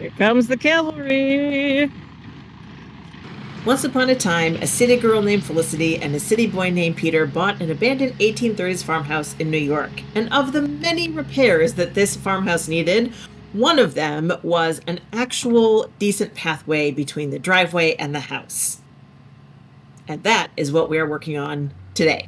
Here comes the cavalry. Once upon a time, a city girl named Felicity and a city boy named Peter bought an abandoned 1830s farmhouse in New York. And of the many repairs that this farmhouse needed, one of them was an actual decent pathway between the driveway and the house. And that is what we are working on today.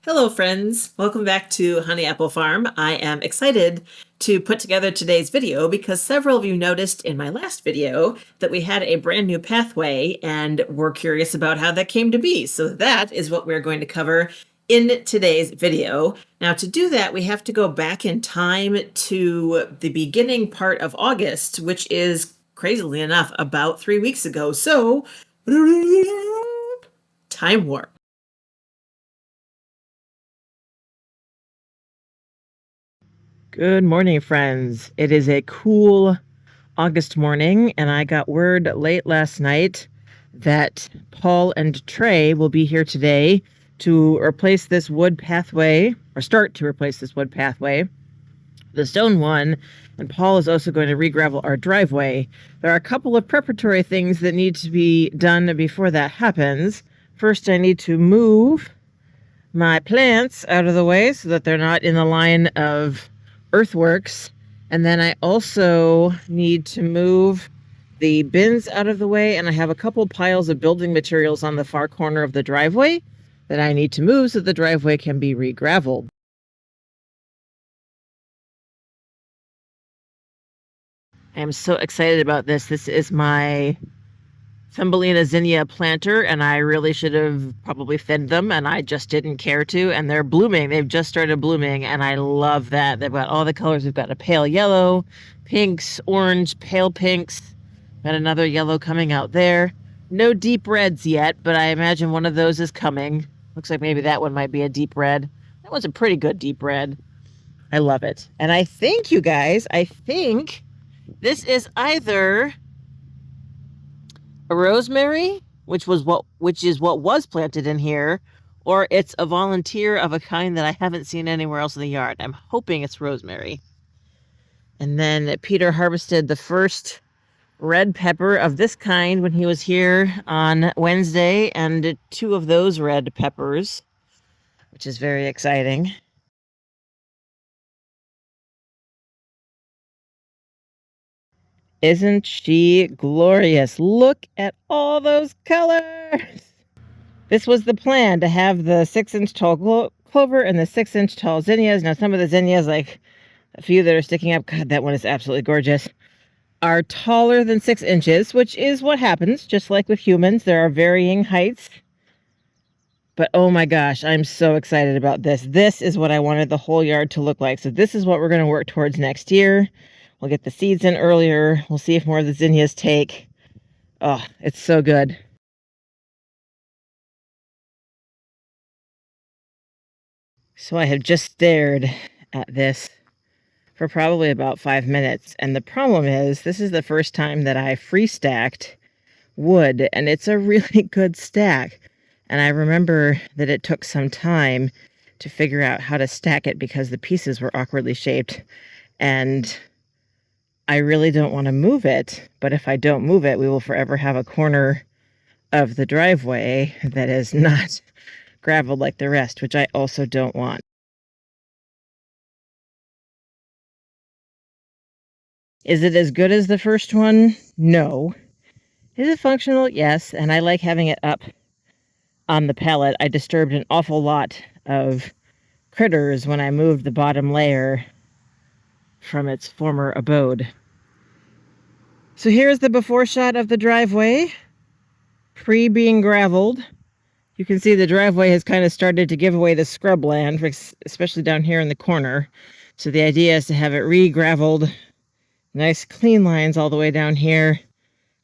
Hello, friends. Welcome back to Honey Apple Farm. I am excited to put together today's video because several of you noticed in my last video that we had a brand new pathway and were curious about how that came to be. So that is what we're going to cover in today's video. Now, to do that, we have to go back in time to the beginning part of August, which is, crazily enough, about 3 weeks ago. So, time warp. Good morning, friends. It is a cool August morning, and I got word late last night that Paul and Trey will be here today to replace this wood pathway, or start to replace this wood pathway, the stone one, and Paul is also going to re-gravel our driveway. There are a couple of preparatory things that need to be done before that happens. First, I need to move my plants out of the way so that they're not in the line of earthworks. And then I also need to move the bins out of the way, and I have a couple piles of building materials on the far corner of the driveway that I need to move so the driveway can be re-graveled. I am so excited about this. This is my Thumbelina zinnia planter, and I really should have probably fed them, and I just didn't care to, and they're blooming. They've just started blooming, and I love that. They've got all the colors. We've got a pale yellow, pinks, orange, pale pinks. Got another yellow coming out there. No deep reds yet, but I imagine one of those is coming. Looks like maybe that one might be a deep red. That one's a pretty good deep red. I love it. And I think, you guys, this is either a rosemary, which is what was planted in here, or it's a volunteer of a kind that I haven't seen anywhere else in the yard. I'm hoping it's rosemary. And then Peter harvested the first red pepper of this kind when he was here on Wednesday, and 2 of those red peppers, which is very exciting. Isn't she glorious? Look at all those colors. This was the plan, to have the 6-inch tall clover and the 6-inch tall zinnias. Now, some of the zinnias, like a few that are sticking up, God, that one is absolutely gorgeous, are taller than 6 inches, which is what happens, just like with humans. There are varying heights. But oh my gosh, I'm so excited about this. This is what I wanted the whole yard to look like. So this is what we're going to work towards next year. We'll get the seeds in earlier. We'll see if more of the zinnias take. Oh, it's so good. So I have just stared at this for probably about 5 minutes. And the problem is, this is the first time that I free stacked wood, and it's a really good stack. And I remember that it took some time to figure out how to stack it because the pieces were awkwardly shaped. And I really don't want to move it, but if I don't move it, we will forever have a corner of the driveway that is not graveled like the rest, which I also don't want. Is it as good as the first one? No. Is it functional? Yes, and I like having it up on the pallet. I disturbed an awful lot of critters when I moved the bottom layer from its former abode. So here's the before shot of the driveway, pre-being graveled. You can see the driveway has kind of started to give away the scrub land, especially down here in the corner. So the idea is to have it re-graveled, nice clean lines all the way down here.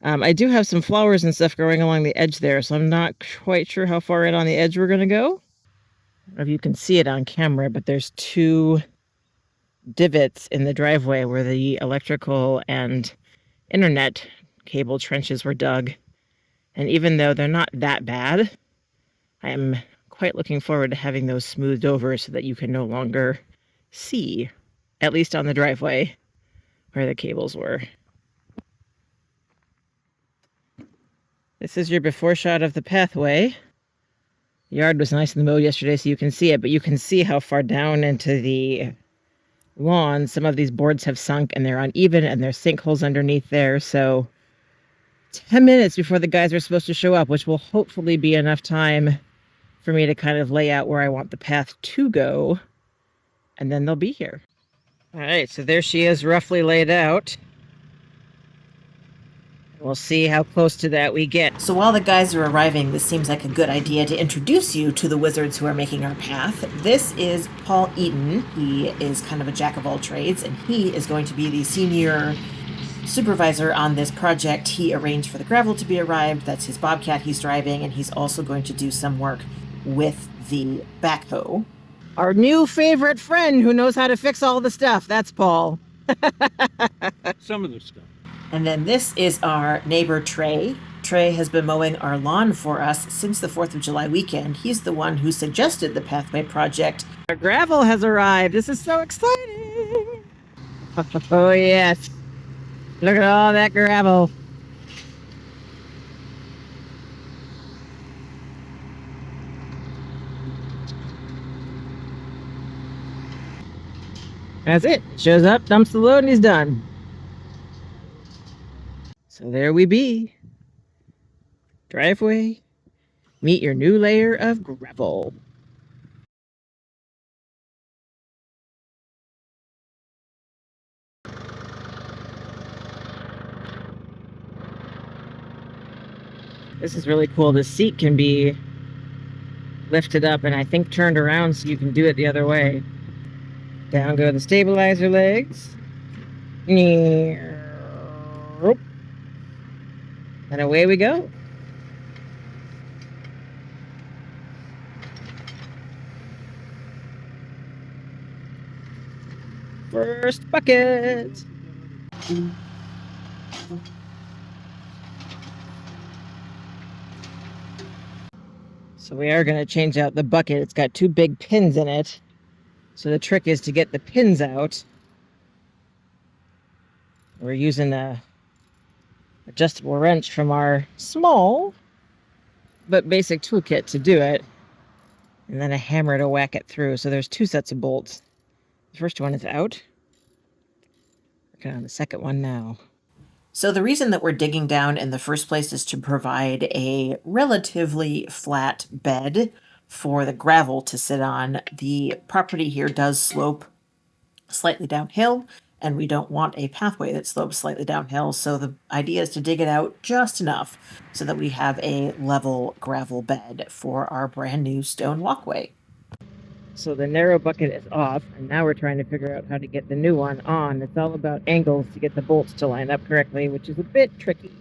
I do have some flowers and stuff growing along the edge there, so I'm not quite sure how far in on the edge we're going to go. I don't know if you can see it on camera, but there's 2 divots in the driveway where the electrical and internet cable trenches were dug. And even though they're not that bad, I am quite looking forward to having those smoothed over so that you can no longer see, at least on the driveway, where the cables were. This is your before shot of the pathway. The yard was nice in the mow yesterday, so you can see it, but you can see how far down into the lawn some of these boards have sunk, and they're uneven, and there's sinkholes underneath there. So 10 minutes before the guys are supposed to show up, which will hopefully be enough time for me to kind of lay out where I want the path to go, and then they'll be here. All right, so there she is, roughly laid out. We'll see how close to that we get. So while the guys are arriving, this seems like a good idea to introduce you to the wizards who are making our path. This is Paul Eaton. He is kind of a jack of all trades, and he is going to be the senior supervisor on this project. He arranged for the gravel to be arrived. That's his Bobcat he's driving, and he's also going to do some work with the backhoe. Our new favorite friend who knows how to fix all the stuff. That's Paul. Some of the stuff. And then this is our neighbor, Trey. Trey has been mowing our lawn for us since the 4th of July weekend. He's the one who suggested the Pathway project. Our gravel has arrived. This is so exciting. Oh, yes. Look at all that gravel. That's it. Shows up, dumps the load, and he's done. So there we be. Driveway. Meet your new layer of gravel. This is really cool. The seat can be lifted up and I think turned around so you can do it the other way. Down go the stabilizer legs. And away we go. First bucket. So we are going to change out the bucket. It's got 2 big pins in it. So the trick is to get the pins out. We're using a adjustable wrench from our small but basic toolkit to do it, and then a hammer to whack it through. So there's 2 sets of bolts. The first one is out. Working on the second one now. So the reason that we're digging down in the first place is to provide a relatively flat bed for the gravel to sit on. The property here does slope slightly downhill, and we don't want a pathway that slopes slightly downhill. So the idea is to dig it out just enough so that we have a level gravel bed for our brand new stone walkway. So the narrow bucket is off, and now we're trying to figure out how to get the new one on. It's all about angles to get the bolts to line up correctly, which is a bit tricky.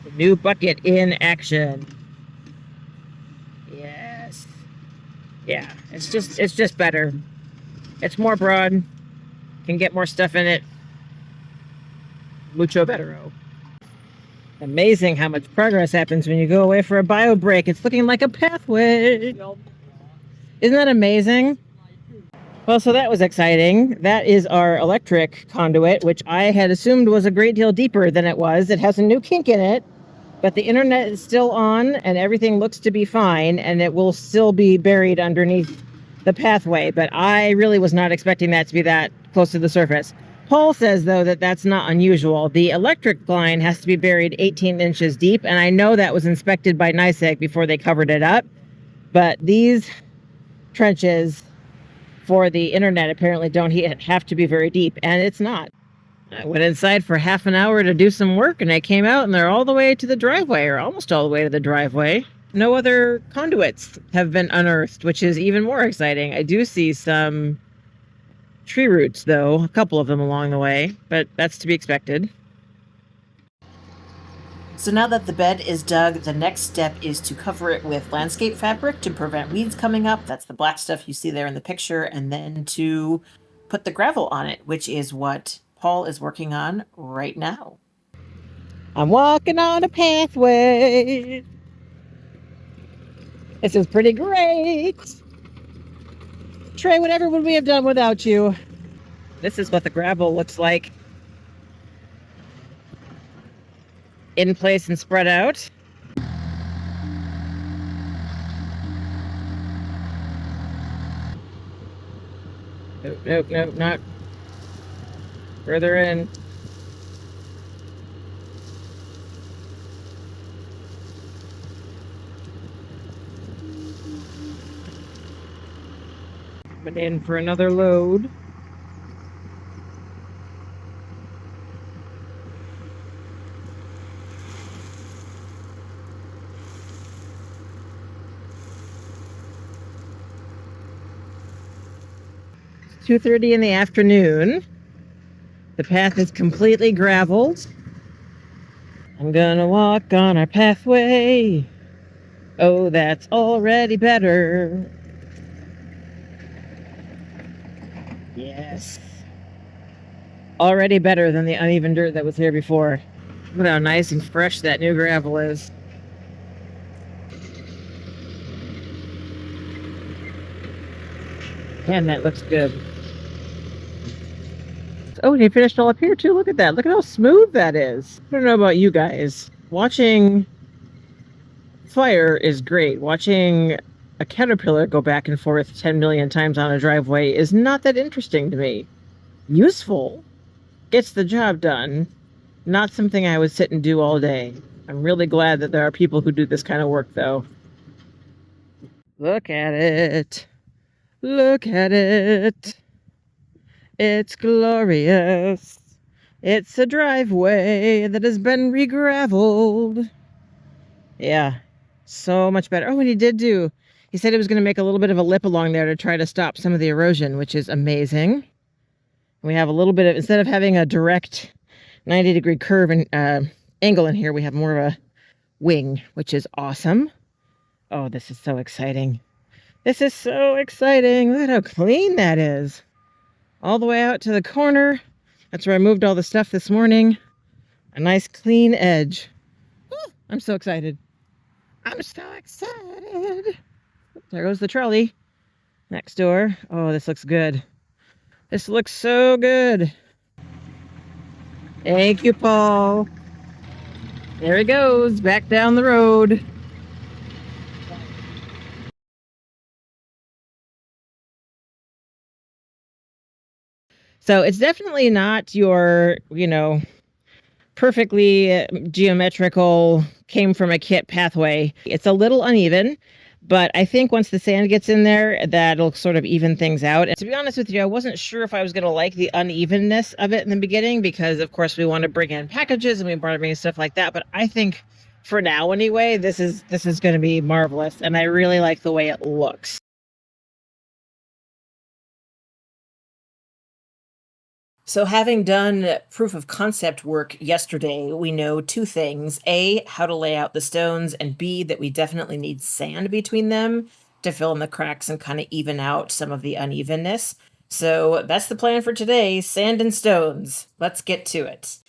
The new bucket in action. Yes. Yeah, it's just better. It's more broad. Can get more stuff in it. Mucho bettero. Amazing how much progress happens when you go away for a bio break. It's looking like a pathway. Isn't that amazing? Well, so that was exciting. That is our electric conduit, which I had assumed was a great deal deeper than it was. It has a new kink in it, but the internet is still on and everything looks to be fine, and it will still be buried underneath the pathway. But I really was not expecting that to be that close to the surface. Paul says, though, that that's not unusual. The electric line has to be buried 18 inches deep, and I know that was inspected by NYSEG before they covered it up. But these trenches for the internet apparently don't have to be very deep, and it's not. I went inside for half an hour to do some work, and I came out, and they're all the way to the driveway, or almost all the way to the driveway. No other conduits have been unearthed, which is even more exciting. I do see some tree roots, though, a couple of them along the way, but that's to be expected. So now that the bed is dug, the next step is to cover it with landscape fabric to prevent weeds coming up. That's the black stuff you see there in the picture. And then to put the gravel on it, which is what Paul is working on right now. I'm walking on a pathway. This is pretty great. Trey, whatever would we have done without you? This is what the gravel looks like. In place and spread out. nope, not further in. But in for another load. It's 2:30 in the afternoon. The path is completely graveled. I'm gonna walk on our pathway. Oh, that's already better. Yes. Already better than the uneven dirt that was here before. Look at how nice and fresh that new gravel is. Man, that looks good. Oh, and he finished all up here too. Look at that. Look at how smooth that is. I don't know about you guys. Watching fire is great. Watching a caterpillar go back and forth 10 million times on a driveway is not that interesting to me. Useful. Gets the job done. Not something I would sit and do all day. I'm really glad that there are people who do this kind of work, though. Look at it. Look at it. It's glorious. It's a driveway that has been re-graveled. Yeah, so much better. Oh, and he said he was going to make a little bit of a lip along there to try to stop some of the erosion, which is amazing. We have a little bit of, instead of having a direct 90-degree curve and angle in here, we have more of a wing, which is awesome. Oh, this is so exciting. This is so exciting. Look at how clean that is. All the way out to the corner. That's where I moved all the stuff this morning. A nice clean edge. Woo, I'm so excited. I'm so excited. There goes the trolley next door. Oh, this looks good. This looks so good. Thank you, Paul. There he goes, back down the road. So it's definitely not your, perfectly geometrical, came from a kit pathway. It's a little uneven, but I think once the sand gets in there, that'll sort of even things out. And to be honest with you, I wasn't sure if I was going to like the unevenness of it in the beginning because, of course, we want to bring in packages and we want to bring stuff like that. But I think for now, anyway, this is going to be marvelous, and I really like the way it looks. So having done proof of concept work yesterday, we know two things. A, how to lay out the stones, and B, that we definitely need sand between them to fill in the cracks and kind of even out some of the unevenness. So that's the plan for today, sand and stones. Let's get to it.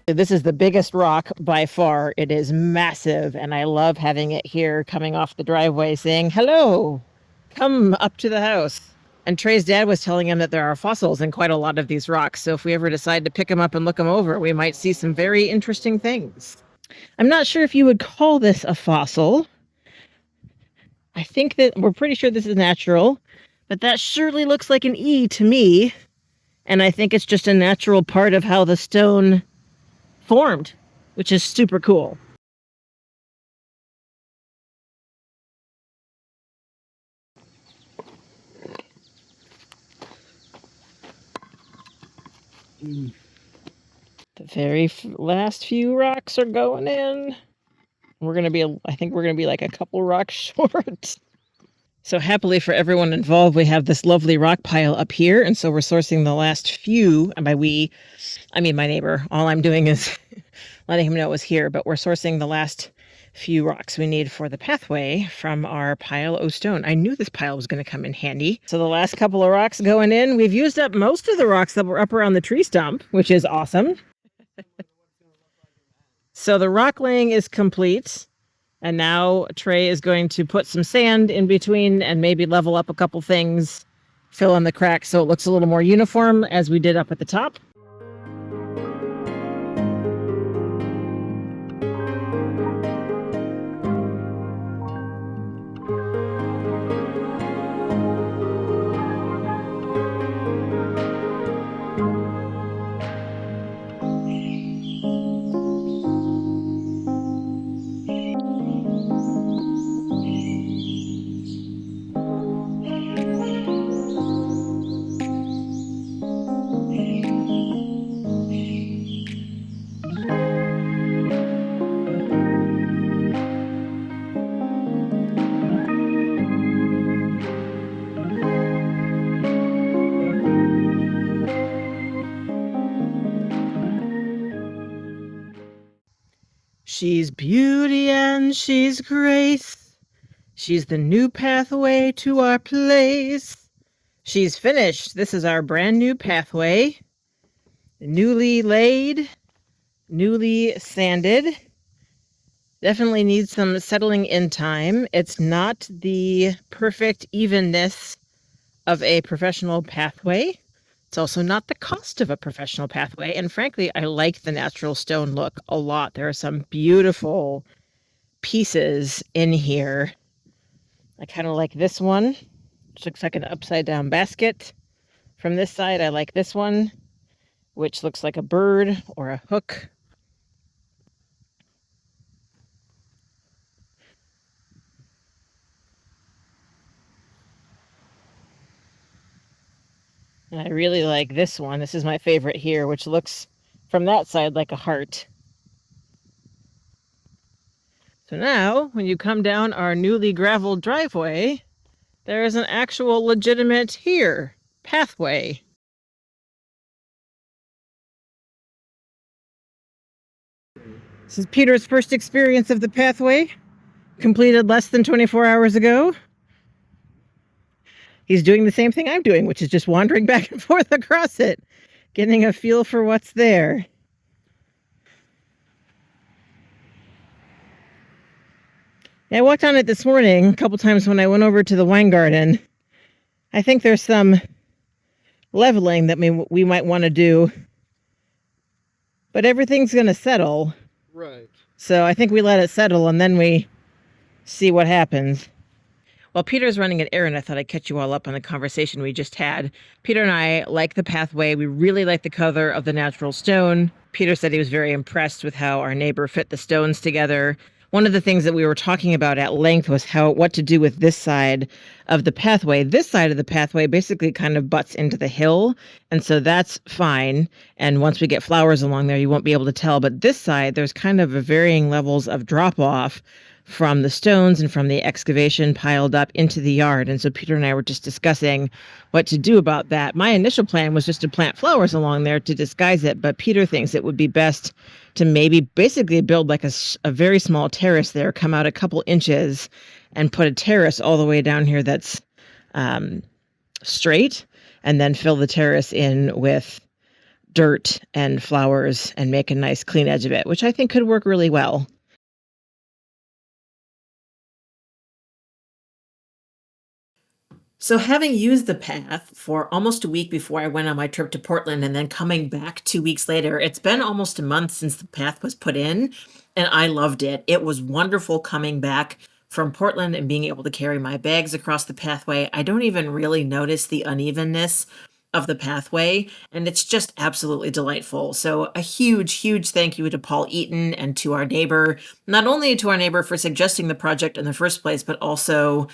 This is the biggest rock by far. It is massive, and I love having it here coming off the driveway saying, hello, come up to the house. And Trey's dad was telling him that there are fossils in quite a lot of these rocks, so if we ever decide to pick them up and look them over, we might see some very interesting things. I'm not sure if you would call this a fossil. I think that we're pretty sure this is natural, but that surely looks like an E to me, and I think it's just a natural part of how the stone formed, which is super cool. The very last few rocks are going in. I think we're going to be like a couple rocks short. So happily for everyone involved, we have this lovely rock pile up here. And so we're sourcing the last few, and by we, I mean my neighbor. All I'm doing is letting him know it was here, but we're sourcing the last few rocks we need for the pathway from our pile of stone. I knew this pile was going to come in handy. So the last couple of rocks going in, we've used up most of the rocks that were up around the tree stump, which is awesome. So the rock laying is complete. And now Trey is going to put some sand in between and maybe level up a couple things, fill in the cracks so it looks a little more uniform as we did up at the top. She's beauty and she's grace. She's the new pathway to our place. She's finished. This is our brand new pathway. Newly laid, newly sanded. Definitely needs some settling in time. It's not the perfect evenness of a professional pathway. It's also not the cost of a professional pathway. And frankly, I like the natural stone look a lot. There are some beautiful pieces in here. I kind of like this one, which looks like an upside down basket. From this side, I like this one, which looks like a bird or a hook. And I really like this one. This is my favorite here, which looks from that side like a heart. So now, when you come down our newly graveled driveway, there is an actual legitimate pathway. This is Peter's first experience of the pathway, completed less than 24 hours ago. He's doing the same thing I'm doing, which is just wandering back and forth across it, getting a feel for what's there. I walked on it this morning a couple times when I went over to the wine garden. I think there's some leveling that we might want to do, but everything's going to settle. Right. So I think we let it settle and then we see what happens. While Peter's running an errand, I thought I'd catch you all up on the conversation we just had. Peter and I like the pathway. We really like the color of the natural stone. Peter said he was very impressed with how our neighbor fit the stones together. One of the things that we were talking about at length was what to do with this side of the pathway. This side of the pathway basically kind of butts into the hill, and so that's fine. And once we get flowers along there, you won't be able to tell. But this side, there's kind of varying levels of drop-off from the stones and from the excavation piled up into the yard. And so Peter and I were just discussing what to do about that. My initial plan was just to plant flowers along there to disguise it, but Peter thinks it would be best to maybe basically build like a very small terrace there, come out a couple inches and put a terrace all the way down here that's straight, and then fill the terrace in with dirt and flowers and make a nice clean edge of it, which I think could work really well. So having used the path for almost a week before I went on my trip to Portland and then coming back 2 weeks later, it's been almost a month since the path was put in, and I loved it. It was wonderful coming back from Portland and being able to carry my bags across the pathway. I don't even really notice the unevenness of the pathway, and it's just absolutely delightful. So a huge, huge thank you to Paul Eaton and to our neighbor, not only to our neighbor for suggesting the project in the first place, but also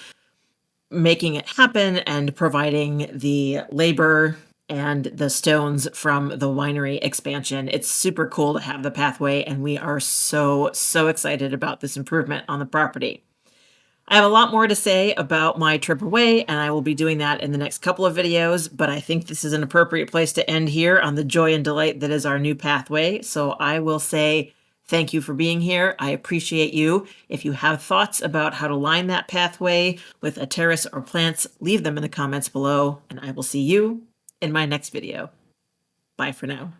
making it happen and providing the labor and the stones from the winery expansion. It's super cool to have the pathway, and we are so excited about this improvement on the property. I have a lot more to say about my trip away, and I will be doing that in the next couple of videos, but I think this is an appropriate place to end here on the joy and delight that is our new pathway. So I will say Thank you for being here. I appreciate you. If you have thoughts about how to line that pathway with a terrace or plants, leave them in the comments below, and I will see you in my next video. Bye for now.